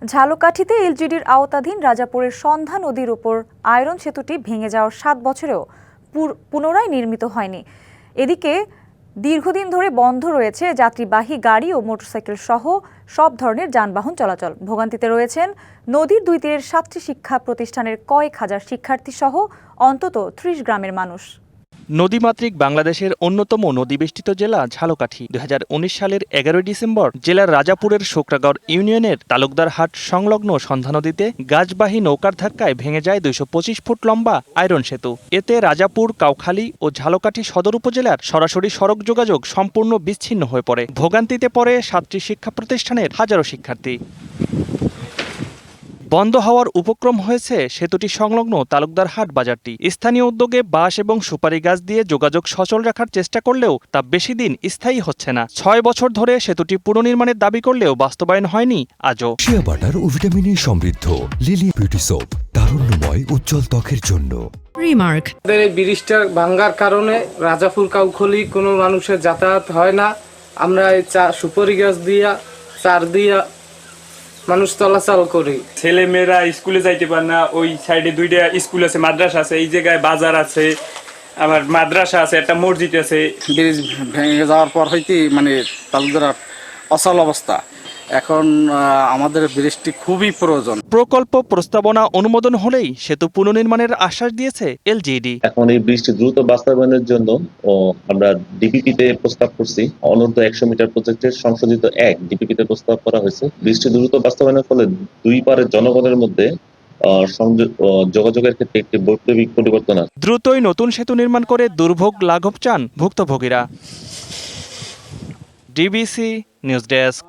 ঝালকাঠিতে এলজিডির আওতাধীন রাজাপুরের সন্ধ্যা নদীর উপর আয়রন সেতুটি ভেঙে যাওয়ার ৭ বছরেও পুনরায় নির্মিত হয়নি। এদিকে দীর্ঘদিন ধরে বন্ধ রয়েছে যাত্রীবাহী গাড়ি ও মোটরসাইকেল সহ সব ধরনের যানবাহন চলাচল। ভোগান্তিতে রয়েছেন নদীর দুই তীরের ৭টি শিক্ষা প্রতিষ্ঠানের কয়েক হাজার শিক্ষার্থী সহ অন্তত ৩০ গ্রামের মানুষ। নদীমাতৃক বাংলাদেশের অন্যতম নদীবেষ্টিত জেলা ঝালকাঠি ২০১৯ সালের ১১ ডিসেম্বর জেলার রাজাপুরের শুক্রাগড় ইউনিয়নের তালুকদারহাট সংলগ্ন সন্ধ্যা নদীতে গাছবাহী নৌকার ধাক্কায় ভেঙে যায় ২২৫ ফুট লম্বা আয়রন সেতু। এতে রাজাপুর, কাউখালী ও ঝালকাঠি সদর উপজেলার সরাসরি সড়ক যোগাযোগ সম্পূর্ণ বিচ্ছিন্ন হয়ে পড়ে। ভোগান্তিতে পড়ে ৭টি শিক্ষা প্রতিষ্ঠানের হাজারো শিক্ষার্থী। বন্ধ হওয়ার উপক্রম হয়েছে সেতুটি সংলগ্ন তালুকদারহাট বাজারটি। স্থানীয় উদ্যোগে বাঁশ এবং সুপারি গাছ দিয়ে যোগাযোগ সচল রাখার চেষ্টা করলেও তা বেশি দিন স্থায়ী হচ্ছে না। ৬ বছর ধরে সেতুটি পুনর্নির্মাণের দাবি করলেও বাস্তবায়ন হয়নি আজও। শিয়া বাটার ও ভিটামিনে সমৃদ্ধ লিলি বিউটি সোপ, তারুণ্যময় উজ্জ্বল ত্বকের জন্য। রিমার্ক, এই ব্রিজটা ভাঙ্গার কারণে রাজাপুর কাউখালী কোনো মানুষের যাতায়াত হয় না। আমরা এই সুপারি গাছ দিয়া চার দিয়া মানুষ চলাচল করি। ছেলে মেয়েরা স্কুলে যাইতে পারে না। ওই সাইডে দুইটা স্কুল আছে, মাদ্রাসা আছে, এই জায়গায় বাজার আছে, আবার মাদ্রাসা আছে, একটা মসজিদ আছে। ব্রিজ ভেঙে যাওয়ার পর হইতে তালুকদারহাট অচল অবস্থা। এখন আমাদের ব্রিজটি খুবই প্রয়োজন। প্রকল্প প্রস্তাবনা অনুমোদন হলেই সেতু পুনর্নির্মাণের আশ্বাস দিয়েছে এলজিডি। এখন এই ব্রিজটি দ্রুত বাস্তবায়নের জন্য আমরা ডিপিপিতে প্রস্তাব করছি। অনূর্ধ্ব ১০০ মিটার প্রজেক্টের সংশোধিত ১ ডিপিপিতে প্রস্তাব করা হয়েছে। ব্রিজটি দ্রুত বাস্তবায়নের ফলে দুই পারের জনগণের মধ্যে যোগাযোগের ক্ষেত্রে একটি বৈপ্লবিক পরিবর্তন আসে। দ্রুতই নতুন সেতু নির্মাণ করে দুর্ভোগ লাঘব চান ভুক্তভোগীরা। DBC news desk.